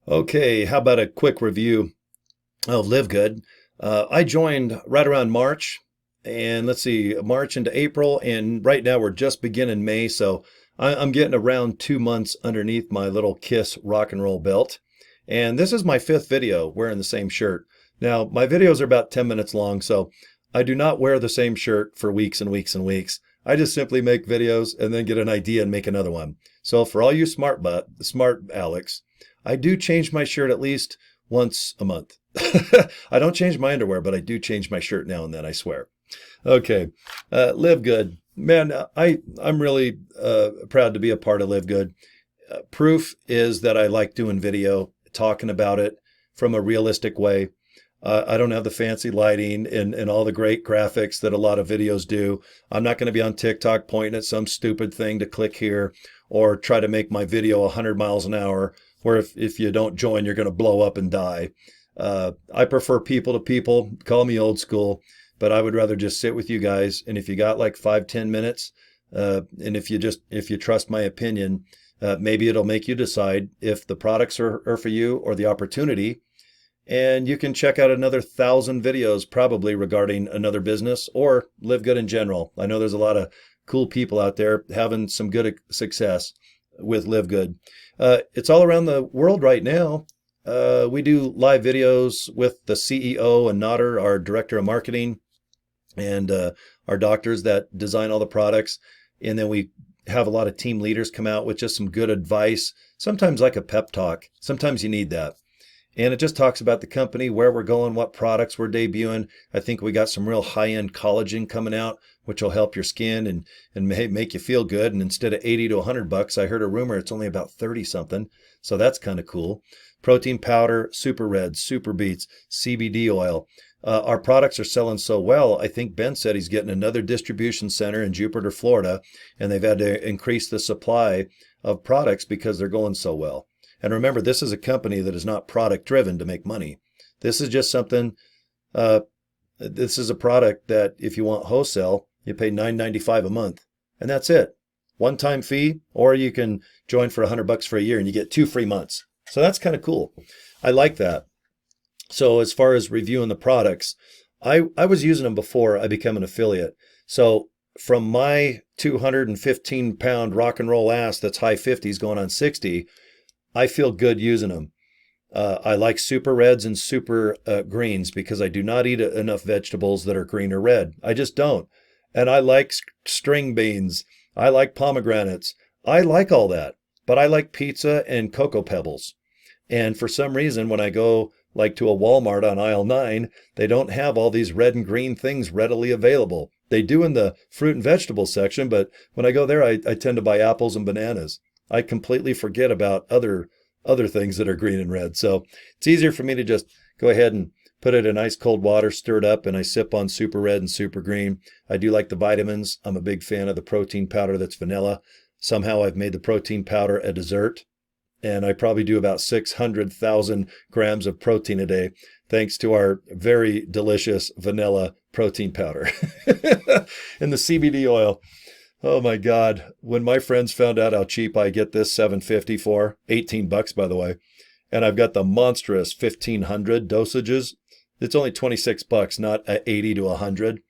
Okay, how about a quick review of LiveGood? I joined right around March, and let's see, March into April, and right now we're just beginning May, so I'm getting around 2 months underneath my little KISS rock and roll belt. And this is my fifth video wearing the same shirt. Now, my videos are about 10 minutes long, so I do not wear the same shirt for weeks and weeks and weeks. I just simply make videos and then get an idea and make another one. So for all you smart Alex, I do change my shirt at least once a month. I don't change my underwear, but I do change my shirt now and then, I swear. Okay, Live Good. Man, I'm really proud to be a part of Live Good. Proof is that I like doing video, talking about it from a realistic way. I don't have the fancy lighting and all the great graphics that a lot of videos do. I'm not going to be on TikTok pointing at some stupid thing to click here or try to make my video 100 miles an hour, where if you don't join, you're going to blow up and die. I prefer people to people. Call me old school, but I would rather just sit with you guys. And if you got like 5-10 minutes, and if you trust my opinion, maybe it'll make you decide if the products are for you or the opportunity. And you can check out another 1,000 videos probably regarding another business or Live Good in general. I know there's a lot of cool people out there having some good success with Live Good. It's all around the world right now. We do live videos with the CEO and Nodder, our director of marketing, and our doctors that design all the products. And then we have a lot of team leaders come out with just some good advice, sometimes like a pep talk. Sometimes you need that. And it just talks about the company, where we're going, what products we're debuting. I think we got some real high-end collagen coming out, which will help your skin and make you feel good. And instead of 80 to $100, I heard a rumor it's only about 30 something. So that's kind of cool. Protein powder, super reds, super beets, CBD oil. Our products are selling so well, I think Ben said he's getting another distribution center in Jupiter, Florida, and they've had to increase the supply of products because they're going so well. And remember, this is a company that is not product driven to make money. This is just something, this is a product that if you want wholesale, you pay $9.95 a month. And that's it. One-time fee, or you can join for $100 for a year and you get 2 free months. So that's kind of cool. I like that. So as far as reviewing the products, I was using them before I became an affiliate. So from my 215-pound rock and roll ass that's high 50s going on 60, I feel good using them. I like super reds and super greens because I do not eat enough vegetables that are green or red. I just don't. And I like string beans. I like pomegranates. I like all that. But I like pizza and Cocoa Pebbles. And for some reason, when I go like to a Walmart on aisle 9, they don't have all these red and green things readily available. They do in the fruit and vegetable section, but when I go there, I tend to buy apples and bananas. I completely forget about other things that are green and red. So it's easier for me to just go ahead and put it in ice cold water, stir it up, and I sip on super red and super green. I do like the vitamins. I'm a big fan of the protein powder that's vanilla. Somehow I've made the protein powder a dessert, and I probably do about 600,000 grams of protein a day, thanks to our very delicious vanilla protein powder. And the CBD oil. Oh my God. When my friends found out how cheap I get this $750 for, $18 by the way, and I've got the monstrous 1,500 dosages, it's only $26, not 80 to 100,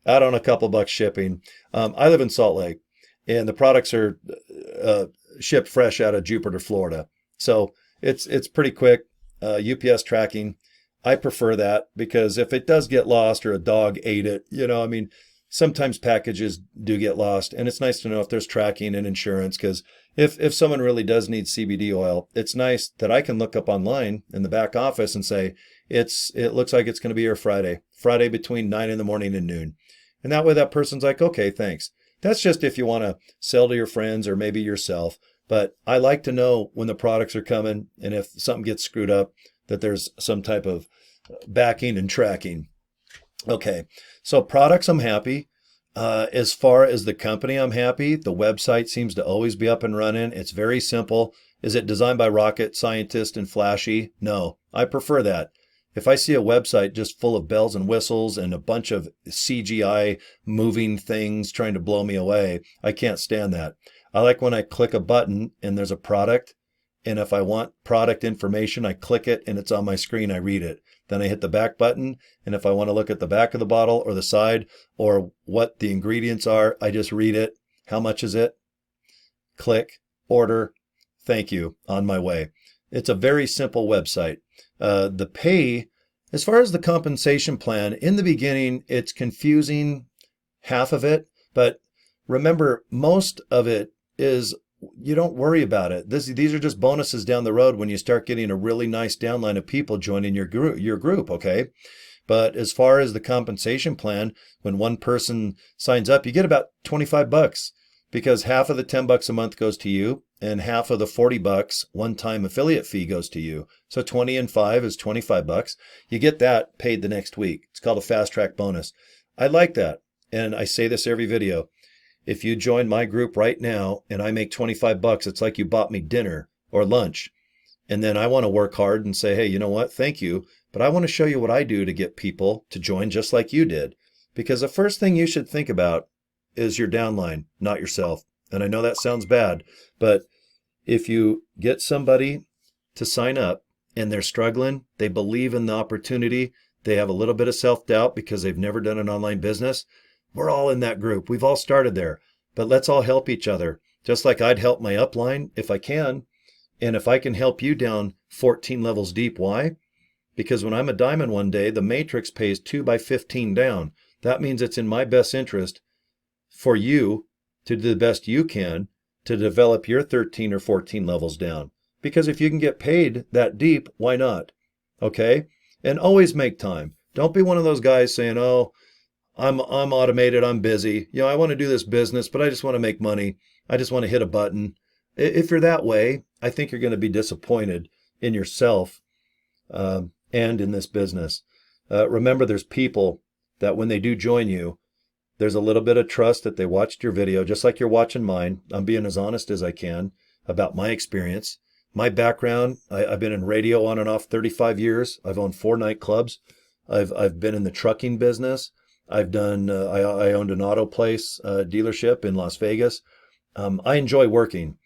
out on a couple bucks shipping. I live in Salt Lake, and the products are shipped fresh out of Jupiter, Florida. So it's pretty quick. UPS tracking. I prefer that because if it does get lost or a dog ate it, I mean, sometimes packages do get lost, and it's nice to know if there's tracking and insurance, because if someone really does need CBD oil, it's nice that I can look up online in the back office and say, it looks like it's going to be here Friday between 9 in the morning and noon. And that way that person's like, okay, thanks. That's just if you want to sell to your friends or maybe yourself. But I like to know when the products are coming, and if something gets screwed up, that there's some type of backing and tracking. Okay, so products, I'm happy. As far as the company, I'm happy. The website seems to always be up and running. It's very simple. Is it designed by rocket scientists and flashy? No, I prefer that. If I see a website just full of bells and whistles and a bunch of CGI moving things trying to blow me away, I can't stand that. I like when I click a button and there's a product And if I want product information, I click it and it's on my screen. I read it. Then I hit the back button. And if I want to look at the back of the bottle or the side or what the ingredients are, I just read it. How much is it? Click, order. Thank you. On my way. It's a very simple website. The pay, as far as the compensation plan, in the beginning, it's confusing, half of it. But remember, most of it is, you don't worry about it. These are just bonuses down the road when you start getting a really nice downline of people joining your group, okay? But as far as the compensation plan, when one person signs up, you get about $25 because half of the $10 a month goes to you and half of the $40 one-time affiliate fee goes to you. So 20 and 5 is $25. You get that paid the next week. It's called a fast track bonus. I like that. And I say this every video. If you join my group right now and I make $25, it's like you bought me dinner or lunch. And then I want to work hard and say, hey, you know what? Thank you. But I want to show you what I do to get people to join just like you did. Because the first thing you should think about is your downline, not yourself. And I know that sounds bad, but if you get somebody to sign up and they're struggling, they believe in the opportunity, they have a little bit of self-doubt because they've never done an online business, we're all in that group. We've all started there, but let's all help each other. Just like I'd help my upline if I can. And if I can help you down 14 levels deep, why? Because when I'm a diamond one day, the matrix pays 2 by 15 down. That means it's in my best interest for you to do the best you can to develop your 13 or 14 levels down. Because if you can get paid that deep, why not? Okay? And always make time. Don't be one of those guys saying, oh, I'm automated, I'm busy. You know, I want to do this business, but I just want to make money. I just want to hit a button. If you're that way, I think you're going to be disappointed in yourself and in this business. Remember, there's people that when they do join you, there's a little bit of trust that they watched your video, just like you're watching mine. I'm being as honest as I can about my experience. My background, I've been in radio on and off 35 years. I've owned 4 nightclubs. I've been in the trucking business. I've done, I owned an auto place dealership in Las Vegas. I enjoy working.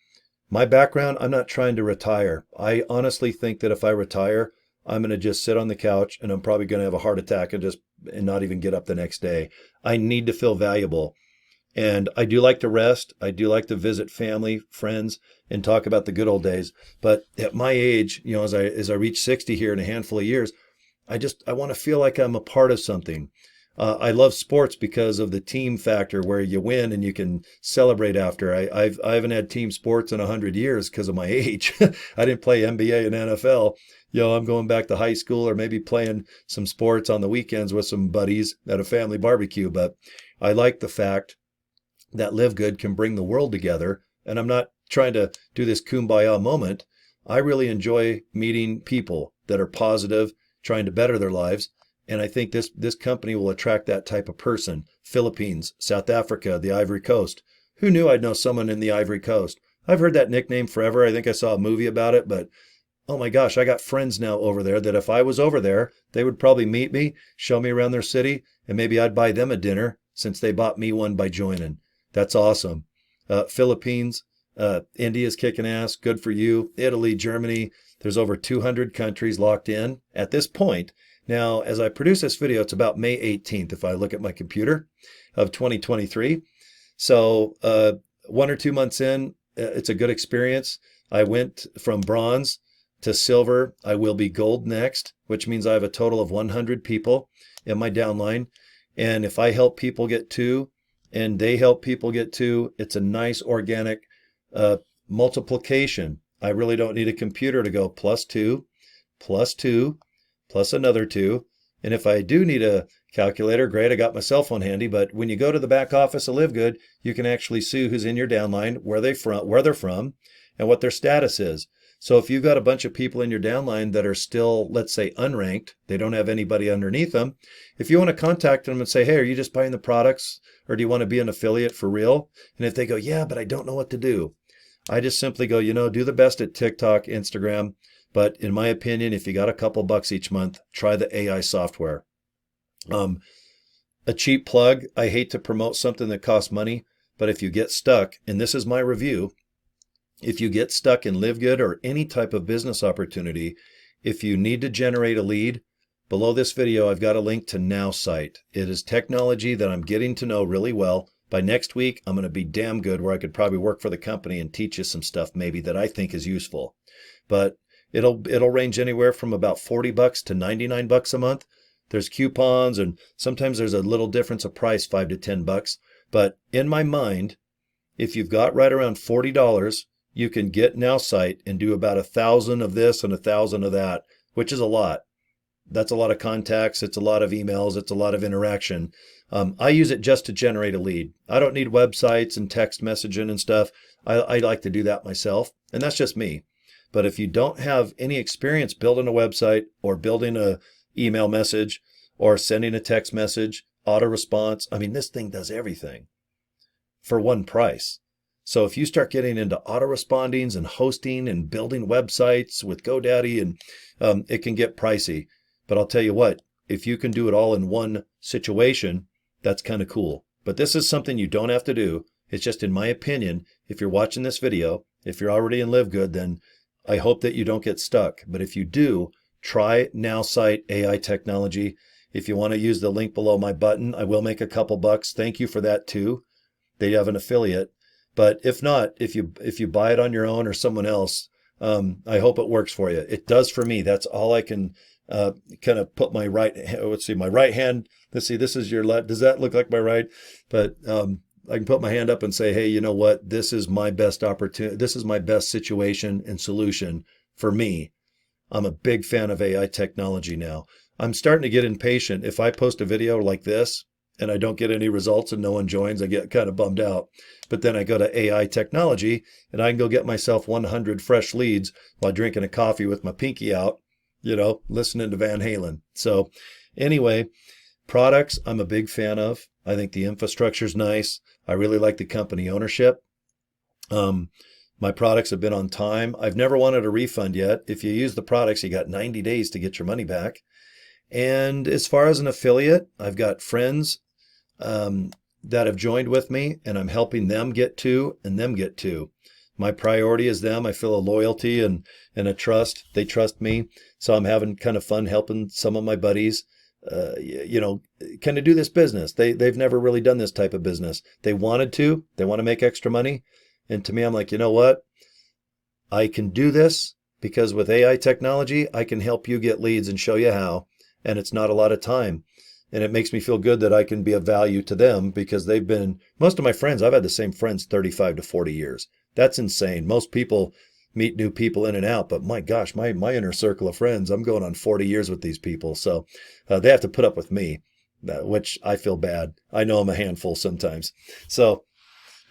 My background, I'm not trying to retire. I honestly think that if I retire, I'm going to just sit on the couch and I'm probably going to have a heart attack and not even get up the next day. I need to feel valuable. And I do like to rest. I do like to visit family, friends, and talk about the good old days. But at my age, you know, as I reach 60 here in a handful of years, I want to feel like I'm a part of something. I love sports because of the team factor where you win and you can celebrate after. I haven't had team sports in 100 years because of my age. I didn't play NBA and NFL. You know, I'm going back to high school or maybe playing some sports on the weekends with some buddies at a family barbecue. But I like the fact that LiveGood can bring the world together. And I'm not trying to do this kumbaya moment. I really enjoy meeting people that are positive, trying to better their lives. And I think this company will attract that type of person. Philippines, South Africa, the Ivory Coast. Who knew I'd know someone in the Ivory Coast? I've heard that nickname forever. I think I saw a movie about it, but oh my gosh, I got friends now over there that if I was over there, they would probably meet me, show me around their city, and maybe I'd buy them a dinner since they bought me one by joining. That's awesome. Philippines, India's kicking ass. Good for you. Italy, Germany. There's over 200 countries locked in at this point. Now, as I produce this video, it's about May 18th, if I look at my computer, of 2023. So 1 or 2 months in, it's a good experience. I went from bronze to silver. I will be gold next, which means I have a total of 100 people in my downline. And if I help people get 2 and they help people get 2, it's a nice organic multiplication. I really don't need a computer to go +2, +2, plus another 2. And if I do need a calculator, great, I got my cell phone handy. But when you go to the back office of LiveGood, you can actually see who's in your downline, where they're from, and what their status is. So if you've got a bunch of people in your downline that are still, let's say, unranked, they don't have anybody underneath them, if you want to contact them and say, hey, are you just buying the products, or do you want to be an affiliate for real? And if they go, yeah, but I don't know what to do, I just simply go, do the best at TikTok, Instagram. But in my opinion, if you got a couple bucks each month, try the AI software. A cheap plug, I hate to promote something that costs money, but if you get stuck, and this is my review, If you get stuck in LiveGood or any type of business opportunity, if you need to generate a lead, below this video, I've got a link to Nowsite. It is technology that I'm getting to know really well. By next week, I'm going to be damn good where I could probably work for the company and teach you some stuff maybe that I think is useful. But it'll range anywhere from about $40 to $99 a month. There's coupons and sometimes there's a little difference of price, $5 to $10. But in my mind, if you've got right around $40, you can get Nowsite and do about 1,000 of this and 1,000 of that, which is a lot. That's a lot of contacts. It's a lot of emails. It's a lot of interaction. I use it just to generate a lead. I don't need websites and text messaging and stuff. I like to do that myself, and that's just me. But if you don't have any experience building a website or building a email message or sending a text message, auto response, I mean, this thing does everything for one price. So if you start getting into autorespondings and hosting and building websites with GoDaddy, and it can get pricey. But I'll tell you what, if you can do it all in one situation, that's kind of cool. But this is something you don't have to do. It's just, in my opinion, if you're watching this video, if you're already in LiveGood, then I hope that you don't get stuck. But if you do, try Nowsite AI Technology. If you want to use the link below my button, I will make a couple bucks. Thank you for that too. They have an affiliate. But if not, if you buy it on your own or someone else, I hope it works for you. It does for me. That's all I can kind of put my right. Let's see, my right hand. Let's see, this is your left. Does that look like my right? But I can put my hand up and say, hey, you know what? This is my best opportunity. This is my best situation and solution for me. I'm a big fan of AI technology now. I'm starting to get impatient. If I post a video like this and I don't get any results and no one joins, I get kind of bummed out. But then I go to AI technology and I can go get myself 100 fresh leads while drinking a coffee with my pinky out, listening to Van Halen. So anyway, products I'm a big fan of. I think the infrastructure's nice. I really like the company ownership. My products have been on time. I've never wanted a refund yet. If you use the products, you got 90 days to get your money back. And as far as an affiliate, I've got friends that have joined with me, and I'm helping them get to and them get to. My priority is them. I feel a loyalty and a trust. They trust me. So I'm having kind of fun helping some of my buddies, kind of do this business. They've never really done this type of business. They want to make extra money. And to me, I'm like, you know what? I can do this because with AI technology, I can help you get leads and show you how. And it's not a lot of time. And it makes me feel good that I can be of value to them because most of my friends, I've had the same friends 35 to 40 years. That's insane. Most people meet new people in and out, but my gosh, my inner circle of friends, I'm going on 40 years with these people. So they have to put up with me, which I feel bad. I know I'm a handful sometimes. So,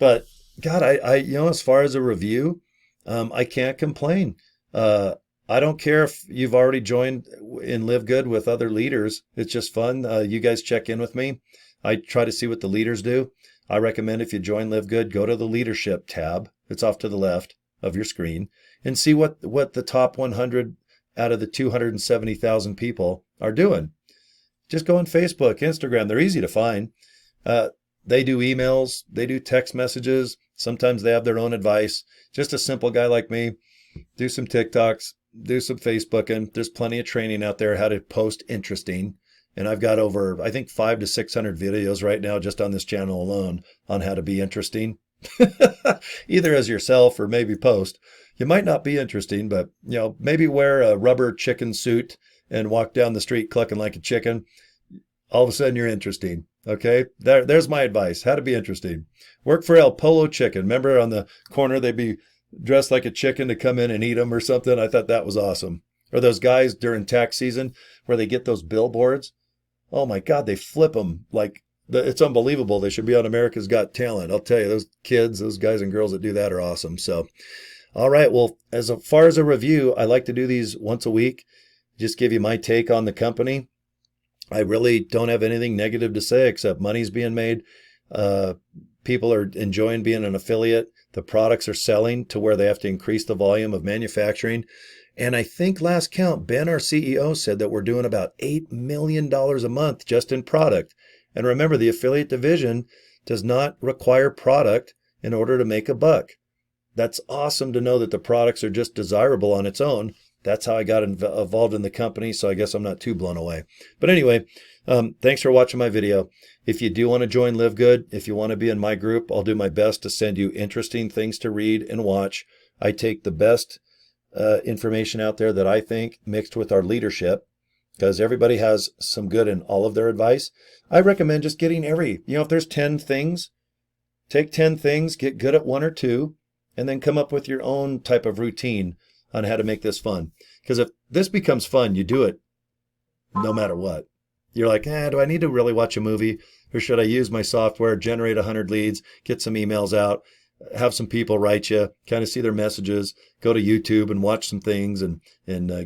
but God, I as far as a review, I can't complain. I don't care if you've already joined in LiveGood with other leaders. It's just fun. You guys check in with me. I try to see what the leaders do. I recommend if you join LiveGood, go to the leadership tab. It's off to the left of your screen and see what the top 100 out of the 270,000 people are doing. Just go on Facebook, Instagram. They're easy to find. They do emails. They do text messages. Sometimes they have their own advice. Just a simple guy like me. Do some TikToks. Do some Facebooking. There's plenty of training out there how to post interesting. And I've got over, I think, 500 to 600 videos right now just on this channel alone on how to be interesting. Either as yourself or maybe post. You might not be interesting, but maybe wear a rubber chicken suit and walk down the street clucking like a chicken. All of a sudden you're interesting. Okay, there's my advice. How to be interesting. Work for El Polo Chicken. Remember on the corner they'd be dressed like a chicken to come in and eat them or something? I thought that was awesome. Or those guys during tax season where they get those billboards. Oh my God, they flip them like it's unbelievable. They should be on America's Got Talent. I'll tell you, those kids, those guys and girls that do that are awesome. So, all right. Well, as far as a review, I like to do these once a week. Just give you my take on the company. I really don't have anything negative to say except money's being made. People are enjoying being an affiliate. The products are selling to where they have to increase the volume of manufacturing. And I think last count, Ben, our CEO, said that we're doing about $8 million a month just in product. And remember, the affiliate division does not require product in order to make a buck. that's awesome to know that the products are just desirable on its own. That's how I got involved in the company, so I guess I'm not too blown away. But anyway, thanks for watching my video. If you do want to join LiveGood, if you want to be in my group, I'll do my best to send you interesting things to read and watch. I take the best information out there that I think mixed with our leadership, because everybody has some good in all of their advice. I recommend just getting if there's 10 things, take 10 things, get good at one or two, and then come up with your own type of routine on how to make this fun. Because if this becomes fun, you do it no matter what. You're like, do I need to really watch a movie? Or should I use my software, generate 100 leads, get some emails out, have some people write you, kind of see their messages, go to YouTube and watch some things and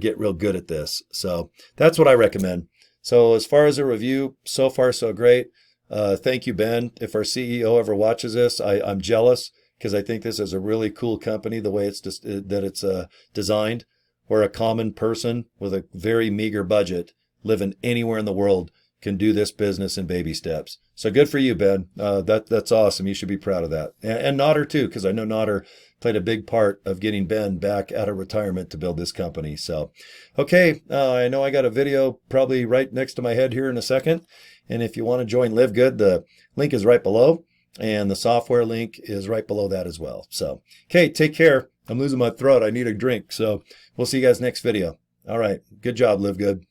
get real good at this. So that's what I recommend. So as far as a review, so far so great. Thank you, Ben. If our CEO ever watches this, I'm jealous, because I think this is a really cool company, the way it's designed, where a common person with a very meager budget living anywhere in the world can do this business in baby steps. So good for you, Ben. That's awesome. You should be proud of that. And Nodder too, because I know Nodder played a big part of getting Ben back out of retirement to build this company. So, okay, I know I got a video probably right next to my head here in a second. And if you want to join LiveGood, the link is right below. And the software link is right below that as well. So, okay, take care. I'm losing my throat. I need a drink. So we'll see you guys next video. All right. Good job, LiveGood.